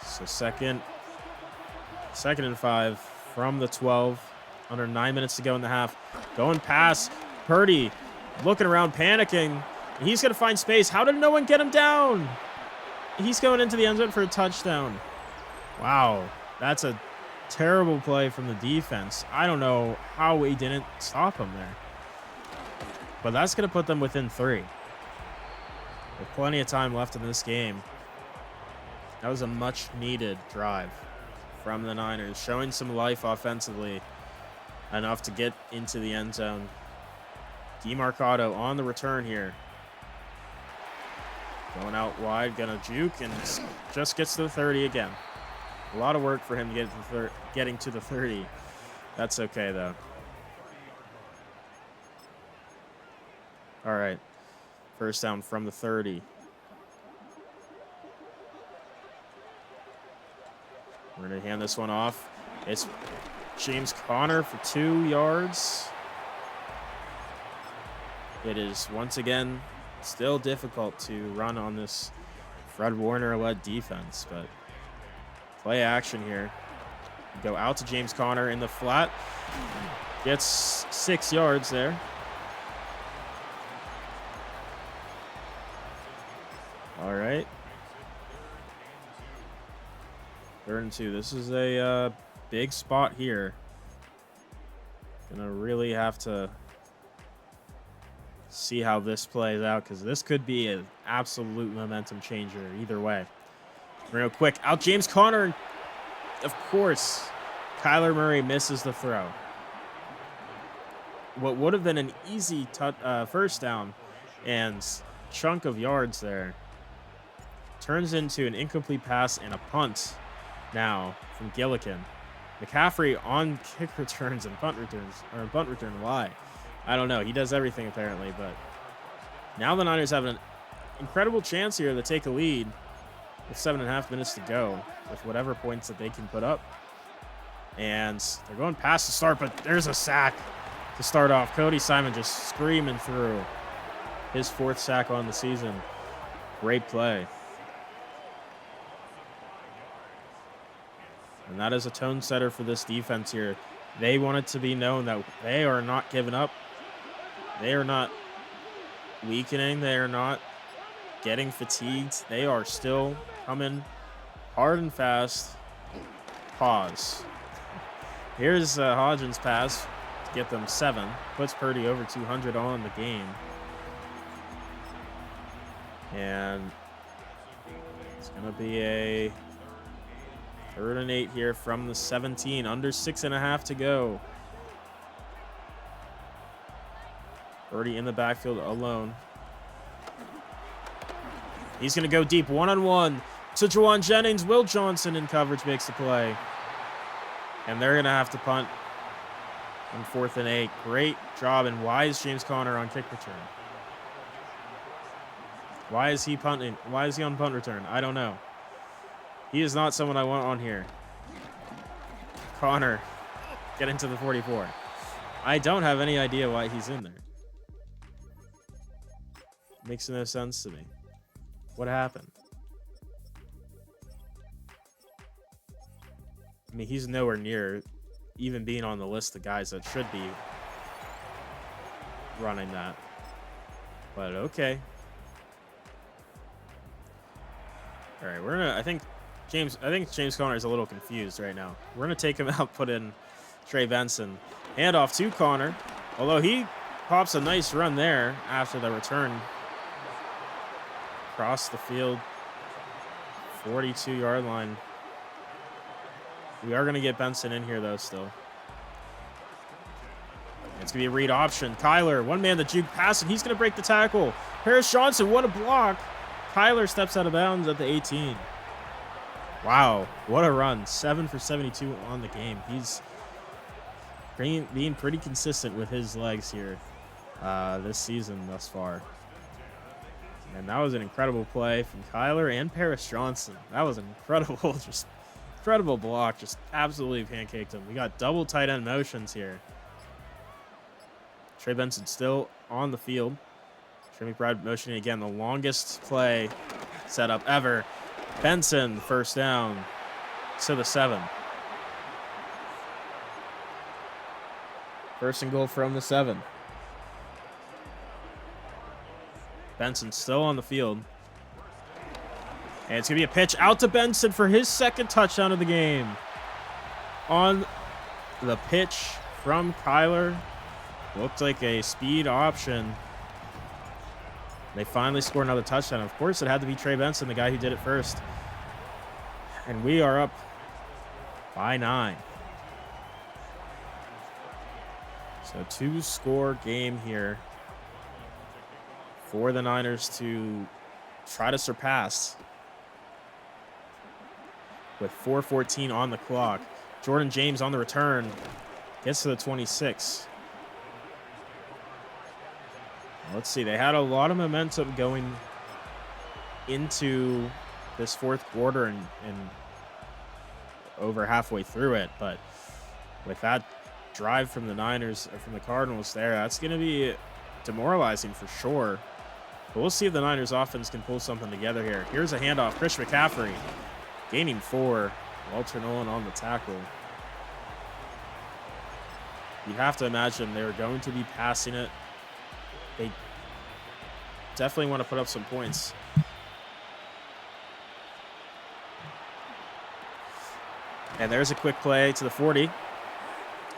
So second and 5 from the 12. Under 9 minutes to go in the half. Going past Purdy. Looking around, panicking. He's going to find space. How did no one get him down? He's going into the end zone for a touchdown. Wow. That's a terrible play from the defense. I don't know how we didn't stop him there. But that's going to put them within 3. With plenty of time left in this game. That was a much-needed drive from the Niners. Showing some life offensively. Enough to get into the end zone. DeMarcado on the return here. Going out wide, gonna juke, and just gets to the 30 again. A lot of work for him to get to getting to the 30. That's okay, though. All right. First down from the 30. We're going to hand this one off. It's James Conner for 2 yards. It is, once again, still difficult to run on this Fred Warner-led defense, but play action here. Go out to James Conner in the flat. Gets 6 yards there. All right. 3rd and 2. This is a big spot here. Gonna really have to see how this plays out, because this could be an absolute momentum changer either way. Real quick, out James Conner. Of course, Kyler Murray misses the throw. What would have been an easy first down and chunk of yards there turns into an incomplete pass and a punt now from Gillikin. McCaffrey on kick returns and punt returns, or punt return. Why? I don't know. He does everything apparently, but now the Niners have an incredible chance here to take a lead with 7.5 minutes to go with whatever points that they can put up. And they're going past the start, but there's a sack to start off. Cody Simon just screaming through his 4th sack on the season. Great play. And that is a tone setter for this defense here. They want it to be known that they are not giving up. They are not weakening. They are not getting fatigued. They are still coming hard and fast. Pause. Here's Hodgins' pass to get them 7. Puts Purdy over 200 on the game. And it's going to be a 3rd and 8 here from the 17. Under 6.5 to go. Purdy in the backfield alone. He's going to go deep one-on-one to Juwan Jennings. Will Johnson in coverage makes the play. And they're going to have to punt on 4th and 8. Great job. And why is James Conner on kick return? Why is he punting? Why is he on punt return? I don't know. He is not someone I want on here. Conner, get into the 44. I don't have any idea why he's in there. Makes no sense to me. What happened? I mean, he's nowhere near even being on the list of guys that should be running that. But okay. All right, we're gonna. I think James Conner is a little confused right now. We're gonna take him out, put in Trey Benson. Handoff to Connor, although he pops a nice run there after the return. Across the field, 42-yard line. We are gonna get Benson in here though still. It's gonna be a read option. Kyler, one man the juke pass, and he's gonna break the tackle. Paris Johnson, what a block. Kyler steps out of bounds at the 18. Wow, what a run. 7 for 72 on the game. He's being pretty consistent with his legs here this season thus far. And that was an incredible play from Kyler and Paris Johnson. That was incredible, just incredible block. Just absolutely pancaked him. We got double tight end motions here. Trey Benson still on the field. Trey McBride motioning again, the longest play setup ever. Benson, first down to the 7. First and goal from the 7. Benson still on the field. And it's going to be a pitch out to Benson for his second touchdown of the game. On the pitch from Kyler. Looked like a speed option. They finally scored another touchdown. Of course, it had to be Trey Benson, the guy who did it first. And we are up by 9. So 2-score game here for the Niners to try to surpass with 4:14 on the clock. Jordan James on the return. Gets to the 26. Let's see. They had a lot of momentum going into this fourth quarter and over halfway through it. But with that drive from the Niners, or from the Cardinals there, that's going to be demoralizing for sure. But we'll see if the Niners offense can pull something together here. Here's a handoff. Chris McCaffrey gaining 4. Walter Nolan on the tackle. You have to imagine they're going to be passing it. They definitely want to put up some points. And there's a quick play to the 40.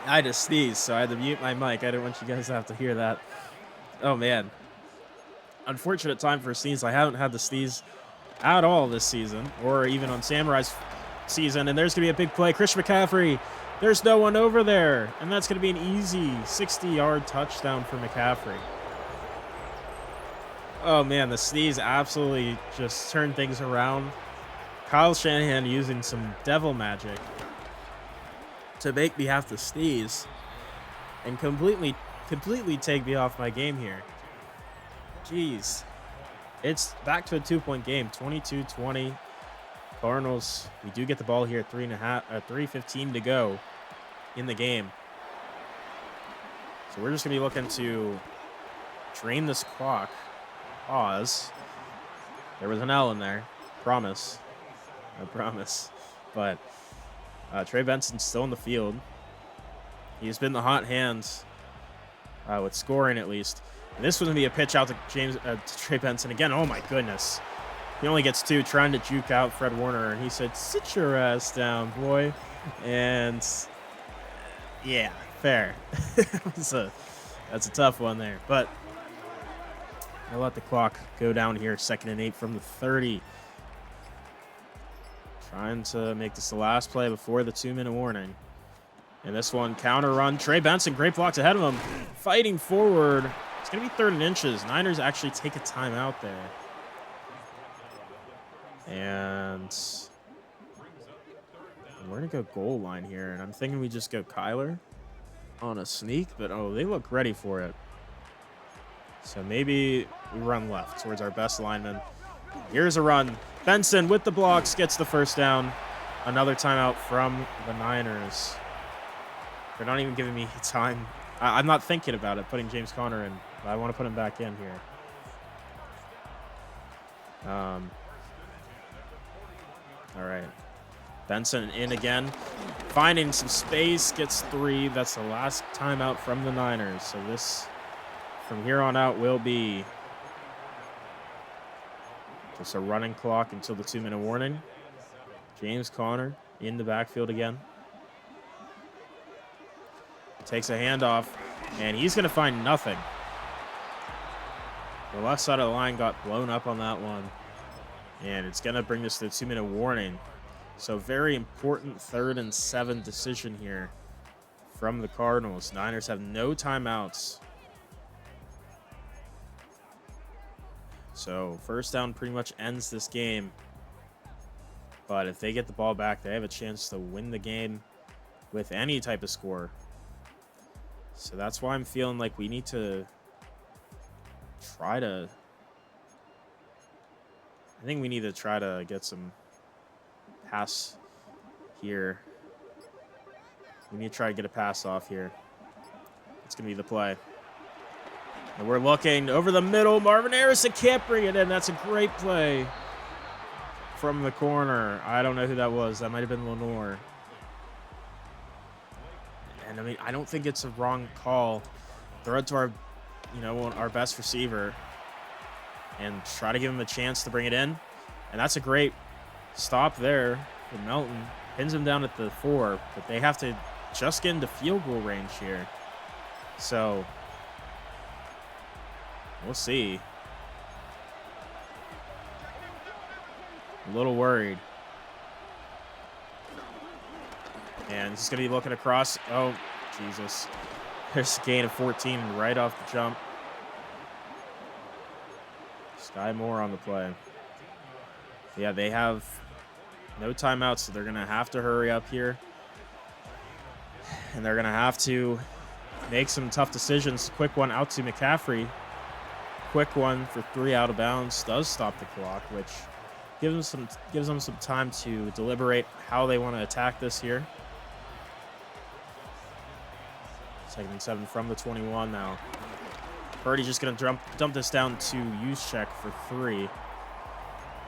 I just sneezed, so I had to mute my mic. I didn't want you guys to have to hear that. Oh, man. Unfortunate time for a sneeze. I haven't had the sneeze at all this season, or even on Samurai's season. And there's going to be a big play. Chris McCaffrey. There's no one over there. And that's going to be an easy 60-yard touchdown for McCaffrey. Oh, man, the sneeze absolutely just turned things around. Kyle Shanahan using some devil magic to make me have to sneeze and completely take me off my game here. Jeez. It's back to a 2-point game, 22-20. Cardinals, we do get the ball here at 3:15 to go in the game. So we're just going to be looking to drain this clock. Pause. There was an L in there. Promise. I promise. But Trey Benson's still in the field. He's been the hot hands with scoring at least. And this was going to be a pitch out to Trey Benson again. Oh my goodness. He only gets 2, trying to juke out Fred Warner, and he said, "Sit your ass down, boy." And yeah, fair. That's a tough one there. But I'll let the clock go down here. 2nd and 8 from the 30. Trying to make this the last play before the 2-minute warning. And this one, counter run. Trey Benson, great blocks ahead of him. Fighting forward. It's going to be 3rd and inches. Niners actually take a timeout there. And we're going to go goal line here. And I'm thinking we just go Kyler on a sneak. But, oh, they look ready for it. So maybe we run left towards our best lineman. Here's a run. Benson with the blocks gets the first down. Another timeout from the Niners. They're not even giving me time. I'm not thinking about it, putting James Conner in. I want to put him back in here. All right. Benson in again. Finding some space, gets 3. That's the last timeout from the Niners. So this, from here on out, will be just a running clock until the 2-minute warning. James Conner in the backfield again. Takes a handoff, and he's going to find nothing. The left side of the line got blown up on that one, and it's going to bring us to the 2-minute warning. So very important 3rd and 7 decision here from the Cardinals. Niners have no timeouts. So first down pretty much ends this game. But if they get the ball back, they have a chance to win the game with any type of score. So that's why I'm feeling like we need to try to... I think we need to try to get some pass here. We need to try to get a pass off here. It's going to be the play. And we're looking over the middle. Marvin Harrison can't bring it in. That's a great play from the corner. I don't know who that was. That might have been Lenore. And I mean, I don't think it's a wrong call. Throw it to our, our best receiver and try to give him a chance to bring it in. And that's a great stop there for Melton. Pins him down at the 4, but they have to just get into field goal range here. So we'll see. A little worried. And he's going to be looking across. Oh, Jesus. There's a gain of 14 right off the jump. Sky Moore on the play. Yeah, they have no timeouts, so they're going to have to hurry up here. And they're going to have to make some tough decisions. Quick one out to McCaffrey. Quick one for 3 out of bounds. Does stop the clock, which gives them some time to deliberate how they want to attack this here. 2nd and 7 from the 21 now. Purdy's just going to dump this down to Juszczyk for 3.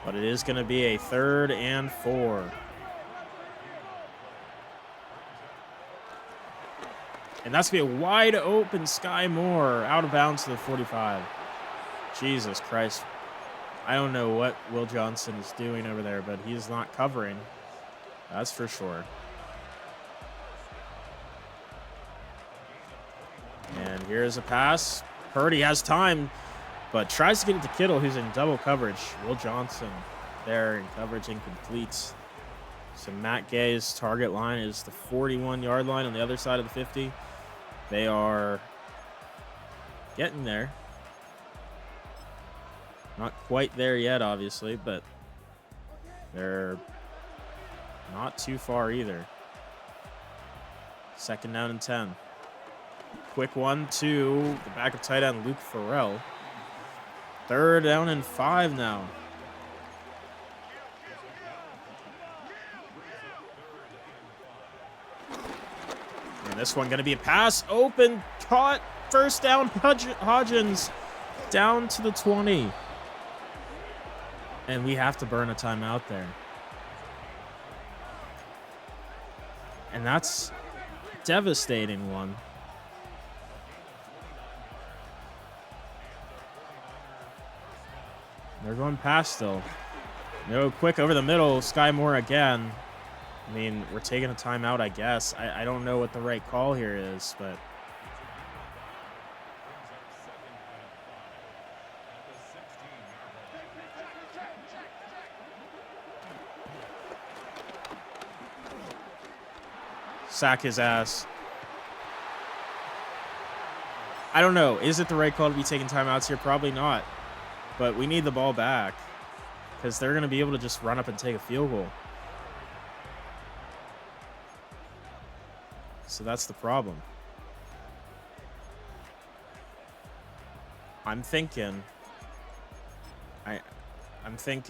But it is going to be a 3rd and 4. And that's going to be a wide open Sky Moore out of bounds to the 45. Jesus Christ. I don't know what Will Johnson is doing over there, but he's not covering. That's for sure. And here's a pass. Purdy has time, but tries to get it to Kittle, who's in double coverage. Will Johnson there in coverage, incomplete. So Matt Gay's target line is the 41-yard line on the other side of the 50. They are getting there. Not quite there yet, obviously, but they're not too far either. 2nd down and 10. Quick one to the back of tight end, Luke Farrell. 3rd down and 5 now. And this one going to be a pass. Open, caught, 1st down, Hodgins down to the 20. And we have to burn a timeout there. And that's a devastating one. They're going past still. No, quick over the middle. Sky Moore again. I mean, we're taking a timeout, I guess. I don't know what the right call here is, but... Sack his ass. I don't know. Is it the right call to be taking timeouts here? Probably not. But we need the ball back because they're going to be able to just run up and take a field goal. So that's the problem. I'm thinking,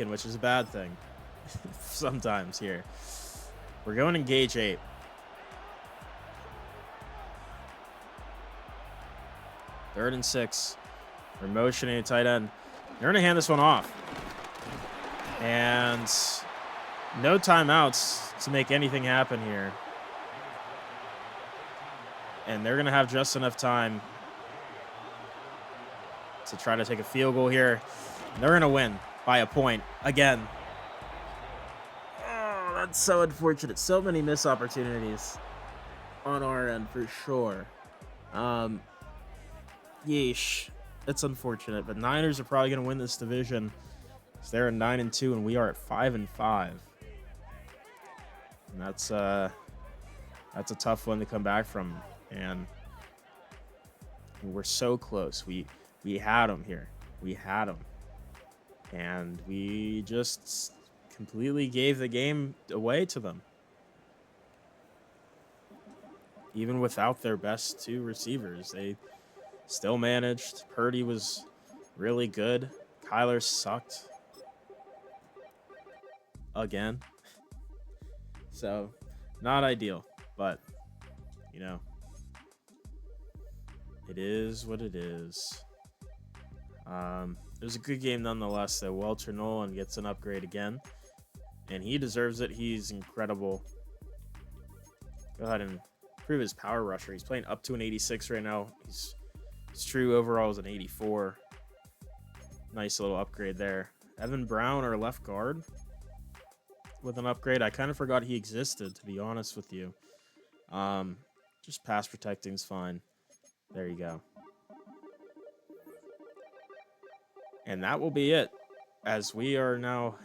which is a bad thing sometimes here. We're going to engage 8. Third and 6. We're motioning a tight end. They're going to hand this one off. And No timeouts to make anything happen here. And they're going to have just enough time to try to take a field goal here. And they're going to win by a point again. Oh, that's so unfortunate. So many missed opportunities on our end for sure. Yeesh. It's unfortunate, but Niners are probably going to win this division. So they're at 9-2, and we are at 5-5. And that's a tough one to come back from. And we're so close. We had them here. We had them. And we just completely gave the game away to them. Even without their best two receivers, they still managed. Purdy was really good. Kyler sucked. Again. So, not ideal. But, you know, it is what it is. It was a good game nonetheless, though. Walter Nolan gets an upgrade again. And he deserves it. He's incredible. Go ahead and prove his power rusher. He's playing up to an 86 right now. His true overall is an 84. Nice little upgrade there. Evan Brown, our left guard, with an upgrade. I kind of forgot he existed, to be honest with you. Just pass protecting is fine. There you go. And that will be it, as we are now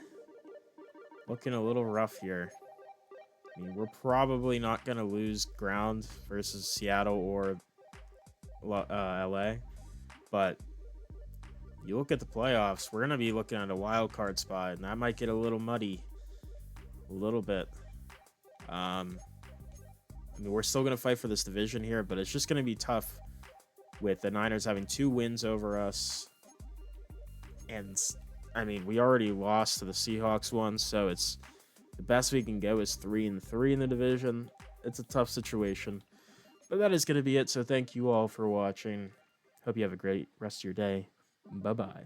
looking a little rough here. I mean, we're probably not going to lose ground versus Seattle or LA, but you look at the playoffs, we're going to be looking at a wild card spot, and that might get a little muddy, a little bit. I mean, we're still going to fight for this division here, but it's just going to be tough with the Niners having 2 wins over us. And, I mean, we already lost to the Seahawks once, so it's the best we can go is 3-3 in the division. It's a tough situation. But that is going to be it, so thank you all for watching. Hope you have a great rest of your day. Bye-bye.